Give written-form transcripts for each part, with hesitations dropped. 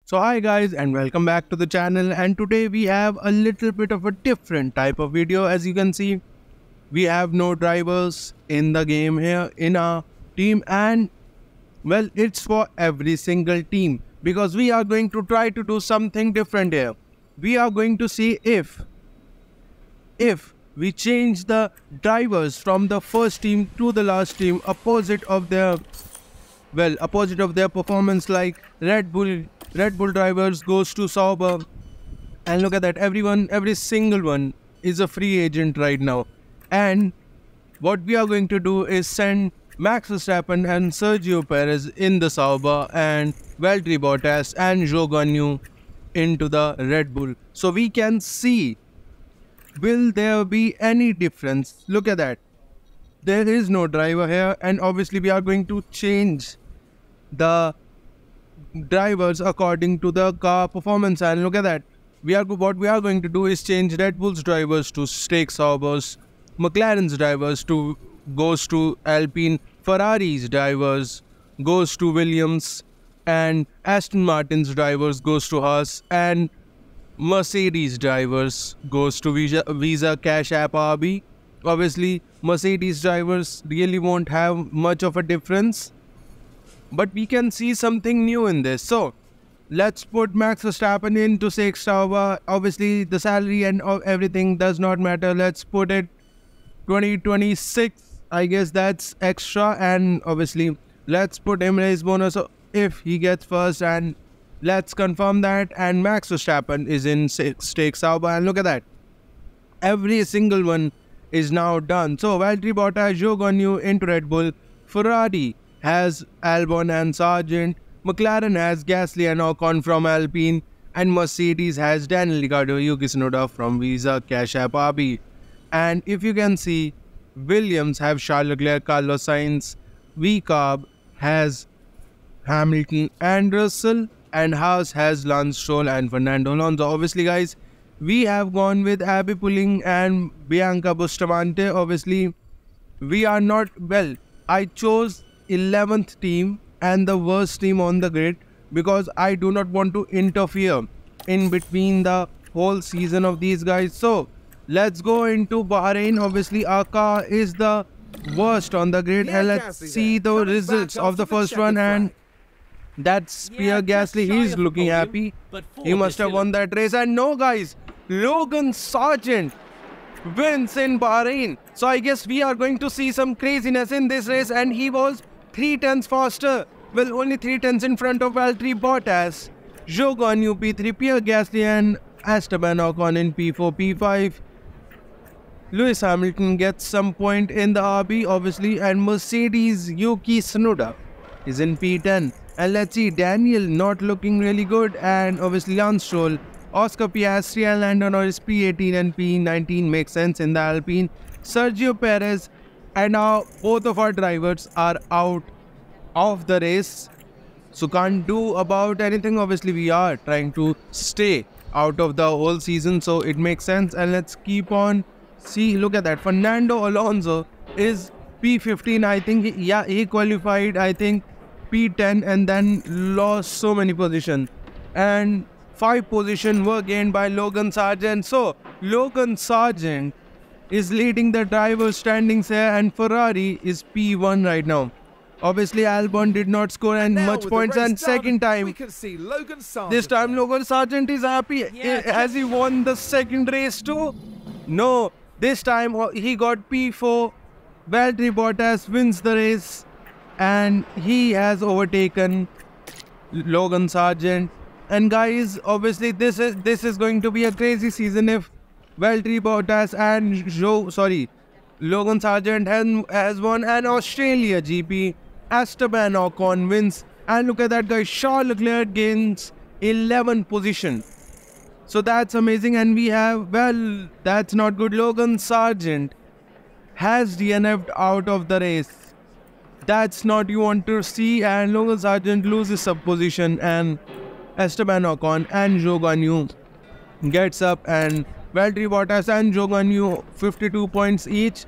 So hi guys and welcome back to the channel, and today we have a little bit of a different type of video. As you can see, we have no drivers in the game here in our team, and well, it's for every single team because we are going to try to do something different here. We are going to see if we change the drivers from the first team to the last team opposite of their performance, like Red Bull drivers goes to Sauber, and look at that, every single one is a free agent right now. And what we are going to do is send Max Verstappen and Sergio Perez in the Sauber, and Valtteri Bottas and Zhou Guanyu into the Red Bull. So we can see, will there be any difference? Look at that. There is no driver here, and obviously we are going to change the drivers according to the car performance. And look at that, what we are going to do is change Red Bull's drivers to Stake Saubers, McLaren's drivers goes to Alpine, Ferrari's drivers goes to Williams, and Aston Martin's drivers goes to Haas, and Mercedes drivers goes to Visa Cash App RB. Obviously Mercedes drivers really won't have much of a difference, but we can see something new in this. So let's put Max Verstappen into Stake Sauber. Obviously the salary and everything does not matter. Let's put it 2026. I guess that's extra, and obviously let's put him race bonus if he gets first, and let's confirm that. And Max Verstappen is in Stake Sauber, and look at that, every single one is now done. So Valtteri Bottas, Zhou Guanyu into Red Bull, Ferrari has Albon and Sargent, McLaren has Gasly and Ocon from Alpine, and Mercedes has Daniel Ricciardo, Yuki Tsunoda from Visa Cash App RB. And if you can see, Williams have Charles Leclerc, Carlos Sainz, VCarb has Hamilton and Russell, and Haas has Lance Stroll and Fernando Alonso. Obviously guys, we have gone with Abby Pulling and Bianca Bustamante. Obviously we are not, well, I chose 11th team and the worst team on the grid because I do not want to interfere in between the whole season of these guys. So let's go into Bahrain. Obviously our car is the worst on the grid, and let's see the results of the first run. And that's Pierre Gasly. He's looking happy. He must have won that race. And no guys, Logan Sargent wins in Bahrain. So I guess we are going to see some craziness in this race, and he was 3/10 faster. Well, only 3/10 in front of Valtteri Bottas, Zhou Guanyu P3, Pierre Gasly and Esteban Ocon in P4, P5. Lewis Hamilton gets some point in the RB, obviously, and Mercedes Yuki Tsunoda is in P10. And let's see, Daniel not looking really good, and obviously Lance Stroll, Oscar Piastri and Lando Norris P18 and P19 makes sense in the Alpine. Sergio Perez, and now both of our drivers are out of the race, so can't do about anything. Obviously we are trying to stay out of the whole season, so it makes sense. And let's keep on. See, look at that, Fernando Alonso is P15. I think he qualified, I think P10, and then lost so many positions, and 5 positions were gained by Logan Sargent. So Logan Sargent is leading the driver standings here, and Ferrari is P1 right now. Obviously Albon did not score and much points, and second time, this time Logan Sargent is happy. Has he won the second race too? No, this time he got P4. Valtteri Bottas wins the race, and he has overtaken Logan Sargent. And guys, obviously this is going to be a crazy season if Valtteri Bottas and Logan Sargent has won an Australia GP. Esteban Ocon wins, and look at that guy, Charles Leclerc gains 11 position. So that's amazing. And we have, well, that's not good, Logan Sargent has DNF'd out of the race. That's not you want to see, and Logan Sargent loses sub position, and Esteban Ocon and Zhou Guanyu gets up, and Valtteri Bottas and Zhou Guanyu 52 points each,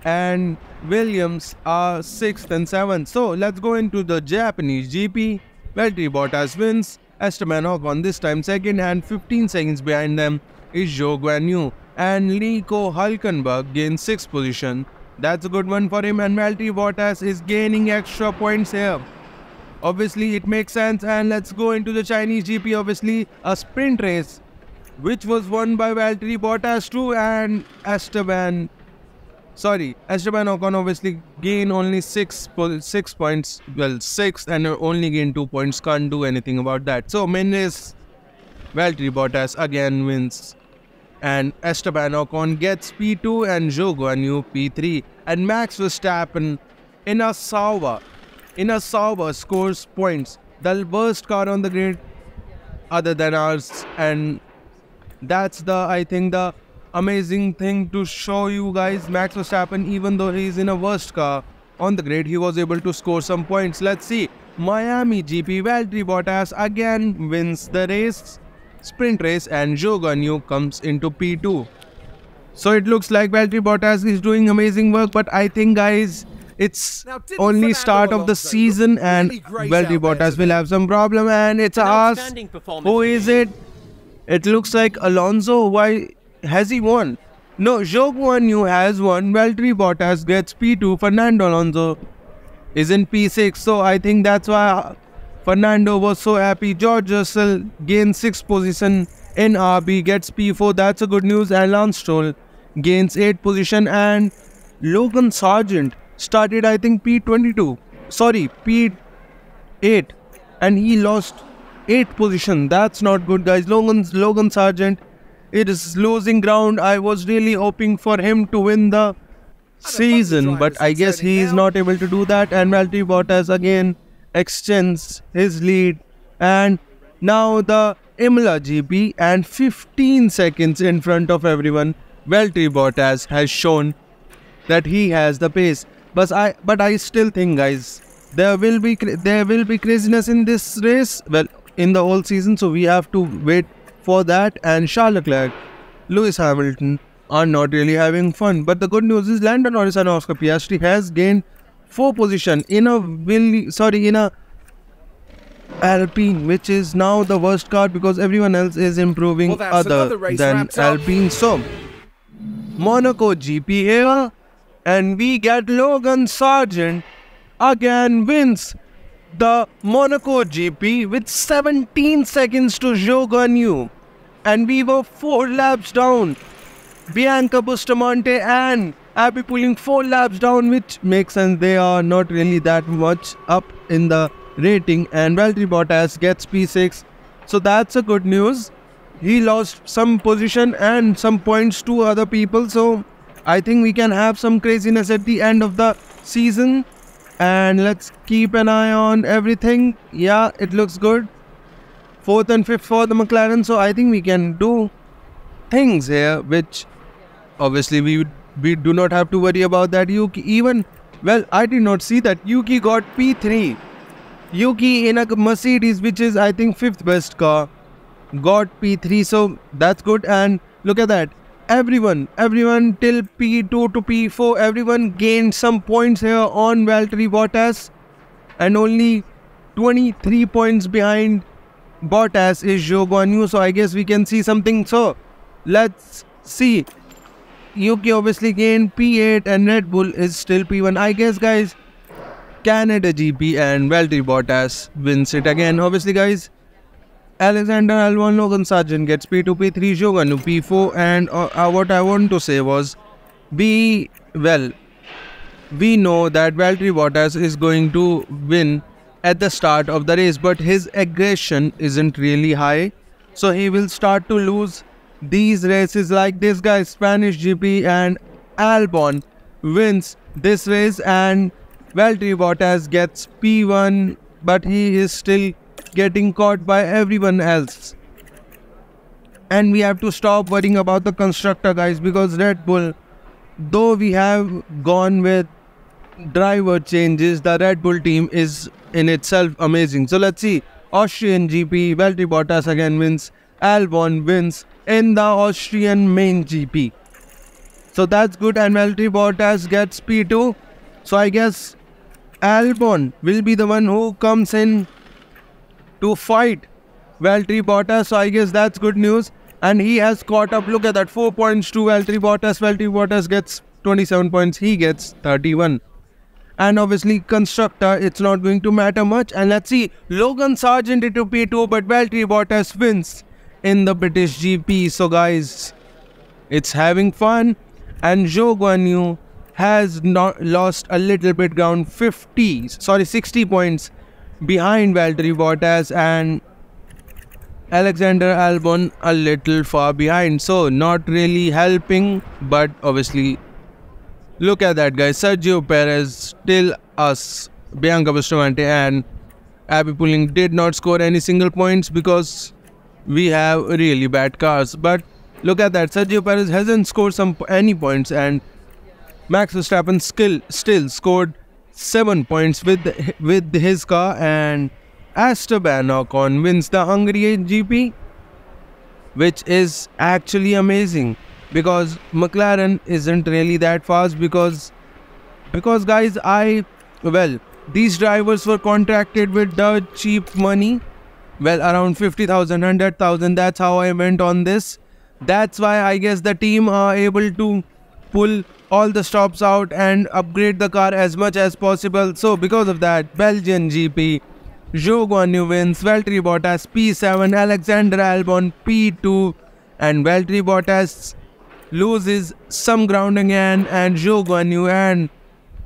and Williams are 6th and 7th. So let's go into the Japanese GP. Valtteri Bottas wins, Esteban Ocon this time second, and 15 seconds behind them is Zhou Guanyu. And Nico Hülkenberg gains 6th position. That's a good one for him, and Valtteri Bottas is gaining extra points here. Obviously, it makes sense, and let's go into the Chinese GP. Obviously, a sprint race, which was won by Valtteri Bottas too, and Esteban Ocon obviously gained only 6 points. Well, 6, and only gained 2 points. Can't do anything about that. So, main race, Valtteri Bottas again wins. And Esteban Ocon gets P2 and Zhou Guanyu P3. And Max Verstappen in a sauber scores points. The worst car on the grid other than ours. And that's I think the amazing thing to show you guys. Max Verstappen, even though he's in a worst car on the grid, he was able to score some points. Let's see. Miami GP, Valtteri Bottas again wins the race. Sprint race, and Zhou Guanyu comes into P2. So it looks like Valtteri Bottas is doing amazing work, but I think guys, it's only start of the season and Valtteri Bottas will have some problem, and it's a us. Who is it? It looks like Alonso. Why has he won? No, Zhou Guanyu has won. Valtteri Bottas gets P2. Fernando Alonso is in P6. So I think that's why Fernando was so happy. George Russell gains 6th position in RB, gets P4. That's a good news. And Lance Stroll gains 8th position. And Logan Sargent started, I think, P22. Sorry, P8. And he lost 8th position. That's not good, guys. Logan Sargent, it is losing ground. I was really hoping for him to win the season, but I guess he is not able to do that. And Valtteri Bottas again extends his lead, and now the Imola GP, and 15 seconds in front of everyone, Valtteri Bottas has shown that he has the pace. But I still think, guys, there will be craziness in this race, well, in the whole season. So we have to wait for that. And Charles Leclerc, Lewis Hamilton are not really having fun. But the good news is Lando Norris and Oscar Piastri has gained 4 position in a Alpine, which is now the worst car because everyone else is improving other than Alpine. So Monaco GP here, and we get Logan Sargent again wins the Monaco GP with 17 seconds to Zhou Guanyu, and we were 4 laps down. Bianca Bustamante and Abby pulling 4 laps down, which makes sense. They are not really that much up in the rating, and Valtteri Bottas gets P6. So that's a good news. He lost some position and some points to other people. So I think we can have some craziness at the end of the season. And let's keep an eye on everything. Yeah, it looks good. 4th and 5th for the McLaren. So I think we can do things here, which obviously we do not have to worry about that. Yuki even, well, I did not see that Yuki got P3. Yuki in a Mercedes, which is I think 5th best car, got P3. So that's good. And look at that. Everyone till P2 to P4, everyone gained some points here on Valtteri Bottas, and only 23 points behind Bottas is Zhou Guanyu. So I guess we can see something. So let's see. Yuki obviously gained P8 and Red Bull is still P1. I guess, guys, Canada GP and Valtteri Bottas wins it again. Obviously, guys, Alexander Albon, Logan Sargent gets P2, P3, Zhou Guanyu P4. And what I want to say was, we know that Valtteri Bottas is going to win at the start of the race, but his aggression isn't really high. So he will start to lose these races like this, guys. Spanish GP, and Albon wins this race, and Valtteri Bottas gets P1, but he is still getting caught by everyone else. And we have to stop worrying about the constructor, guys, because Red Bull, though we have gone with driver changes, the Red Bull team is in itself amazing. So let's see. Austrian GP, Valtteri Bottas again wins. Albon wins in the Austrian main GP. So that's good, and Valtteri Bottas gets P2. So I guess Albon will be the one who comes in to fight Valtteri Bottas. So I guess that's good news. And he has caught up. Look at that, 4 points to Valtteri Bottas. Valtteri Bottas gets 27 points. He gets 31. And obviously constructor, it's not going to matter much. And let's see, Logan Sargent into P2, but Valtteri Bottas wins in the British GP. So guys, it's having fun. And Zhou Guanyu has not lost a little bit ground, 60 points behind Valtteri Bottas, and Alexander Albon a little far behind. So not really helping, but obviously look at that, guys. Sergio Perez, still us, Bianca Bustamante and Abby Pulling did not score any single points because we have really bad cars. But look at that, Sergio Perez hasn't scored any points, and Max Verstappen still scored 7 points with his car, and Esteban Ocon wins the Hungary GP, which is actually amazing because McLaren isn't really that fast because guys, these drivers were contracted with the cheap money, around 50,000, 100,000. That's how I went on this. That's why I guess the team are able to pull all the stops out and upgrade the car as much as possible. So because of that, Belgian GP, Zhou Guanyu wins, Valtteri Bottas P7, Alexander Albon P2, and Valtteri Bottas loses some ground again, and Zhou Guanyu and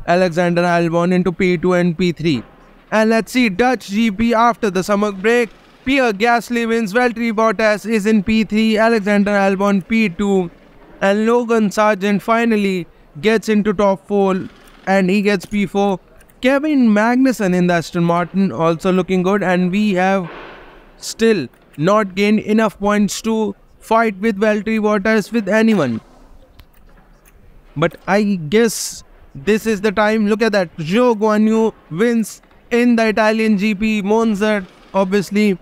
Alexander Albon into P2 and P3. And let's see, Dutch GP after the summer break, Pierre Gasly wins, Valtteri Bottas is in P3, Alexander Albon P2, and Logan Sargent finally gets into top 4 and he gets P4. Kevin Magnussen in the Aston Martin also looking good, and we have still not gained enough points to fight with Valtteri Bottas with anyone. But I guess this is the time. Look at that, Zhou Guanyu wins in the Italian GP, Monza. Obviously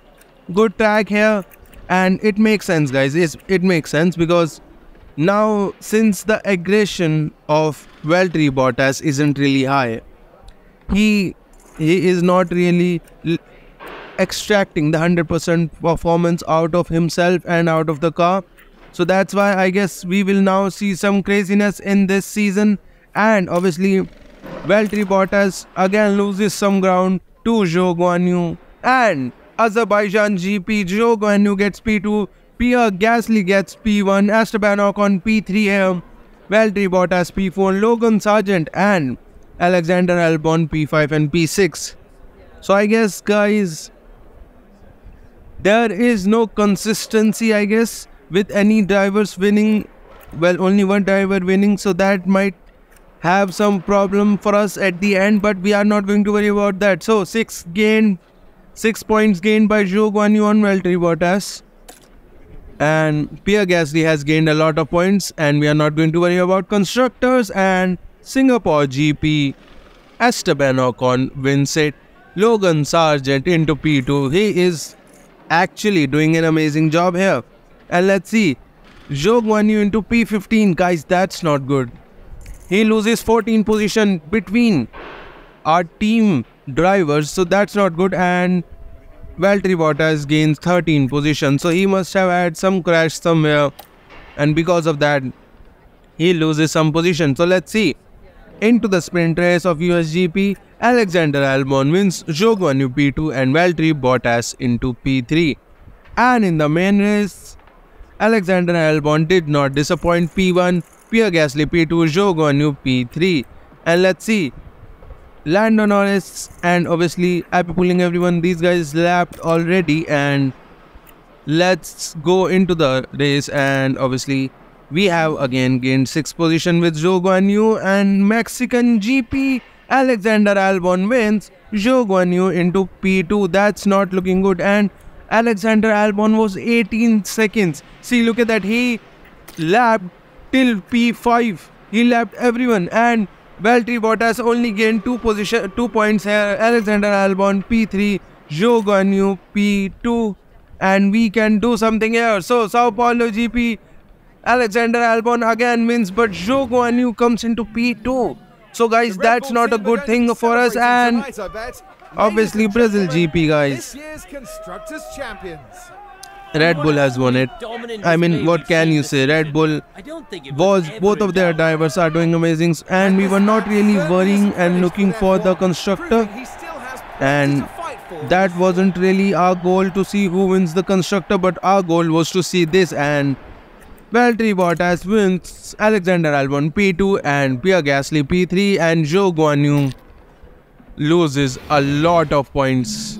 good track here, and it makes sense, guys. It makes sense because now since the aggression of Valtteri Bottas isn't really high, he is not really extracting the 100% performance out of himself and out of the car. So that's why I guess we will now see some craziness in this season. And obviously Valtteri Bottas again loses some ground to Zhou Guanyu, and Azerbaijan GP, Zhou Guanyu gets P2, Pierre Gasly gets P1, Esteban Ocon P3 here, Valtteri Bottas P4, Logan Sargent and Alexander Albon P5 and P6. So I guess, guys, there is no consistency, I guess, with any drivers winning. Only one driver winning, so that might have some problem for us at the end, but we are not going to worry about that. So 6 points gained by Zhou Guanyu on Valtteri Bottas, and Pierre Gasly has gained a lot of points, and we are not going to worry about constructors. And Singapore GP, Esteban Ocon wins it, Logan Sargent into P2. He is actually doing an amazing job here. And let's see, Zhou Guanyu into P15. Guys, that's not good. He loses 14 position between our team drivers, so that's not good. And Valtteri Bottas gains 13 position, so he must have had some crash somewhere, and because of that he loses some position. So let's see, into the sprint race of USGP, Alexander Albon wins, Zhou Guanyu P2 and Valtteri Bottas into P3. And in the main race, Alexander Albon did not disappoint, P1, Pierre Gasly P2, Zhou Guanyu P3. And let's see, Lando Norris and obviously Abby Pulling, everyone, these guys lapped already. And let's go into the race, and obviously we have again gained 6th position with Zhou Guanyu. And Mexican GP, Alexander Albon wins, Zhou Guanyu into P2. That's not looking good, and Alexander Albon was 18 seconds. See, look at that, he lapped till P5, he lapped everyone, and Valtteri Bottas only gained 2 points here. Alexander Albon P3, Zhou Guanyu P2, and we can do something here. So Sao Paulo GP, Alexander Albon again wins, but Zhou Guanyu comes into P2. So guys, that's not a good thing for us. And Obviously, Brazil GP, guys. This year's Constructors Champions. Red Bull has won it. I mean, what can you say? Red Bull was, both of their drivers are doing amazing, and we were not really worrying and looking for the constructor. And that wasn't really our goal to see who wins the constructor, but our goal was to see this. And Valtteri Bottas wins, Alexander Albon P2 and Pierre Gasly P3, and Zhou Guanyu loses a lot of points.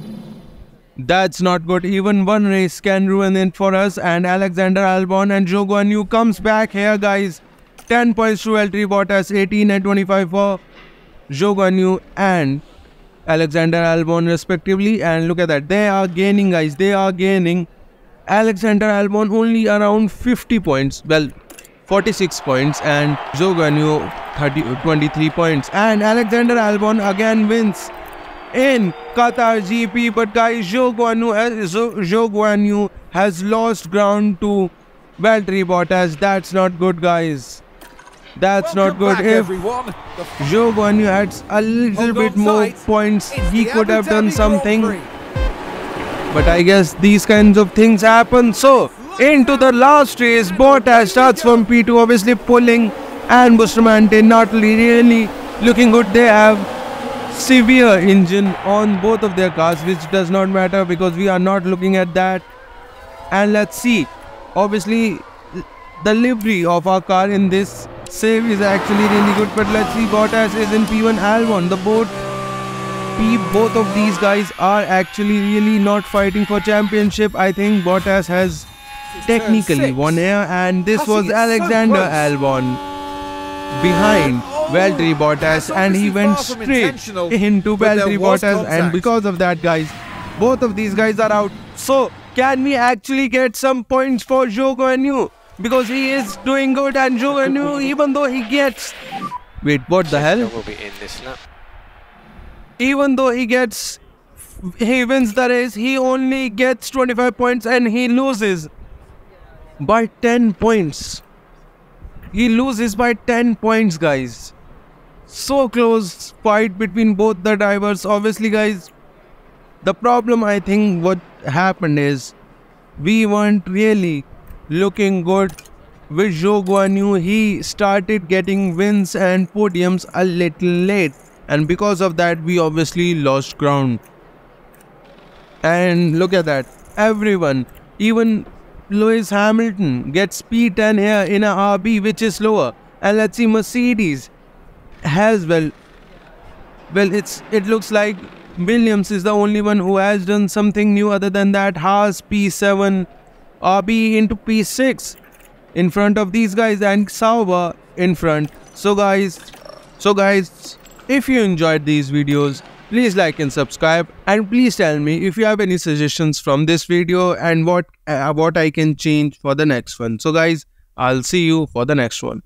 That's not good. Even one race can ruin it for us. And Alexander Albon and Zhou Guanyu comes back here, guys. 10 points to Valtteri Bottas, 18 and 25 for Zhou Guanyu and Alexander Albon respectively. And look at that. They are gaining, guys. They are gaining. Alexander Albon only around 50 points. Well, 46 points. And Zhou Guanyu 23 points. And Alexander Albon again wins in Qatar GP, but guys, Zhou Guanyu has lost ground to Valtteri Bottas. That's not good, guys. That's not good. If Zhou Guanyu had a little bit more points, he could have done something. But I guess these kinds of things happen. So, into the last race, Bottas starts from P2, obviously pulling, and Bustamante not really looking good. They have severe engine on both of their cars, which does not matter because we are not looking at that. And let's see, obviously the livery of our car in this save is actually really good, but let's see, Bottas is in P1, Albon, both of these guys are actually really not fighting for championship. I think Bottas has technically won here, and this was Alexander Albon behind Valtteri Bottas, and he went straight into Valtteri Bottas, and because of that, guys, both of these guys are out. So, can we actually get some points for Zhou Guanyu? Because he is doing good, and Zhou Guanyu, even though he gets... Wait, what the hell? Will be in this lap. Even though he wins the race, he only gets 25 points and he loses by 10 points. He loses by 10 points, guys. So close fight between both the drivers. Obviously, guys, the problem, I think what happened is we weren't really looking good with Zhou Guanyu. He started getting wins and podiums a little late, and because of that we obviously lost ground. And look at that, everyone, even Lewis Hamilton gets P10 here in a RB, which is lower. And let's see, Mercedes has it looks like Williams is the only one who has done something new. Other than that, Haas P7, RB into P6 in front of these guys, and Sauber in front. So guys, if you enjoyed these videos, please like and subscribe, and please tell me if you have any suggestions from this video and what I can change for the next one. So guys, I'll see you for the next one.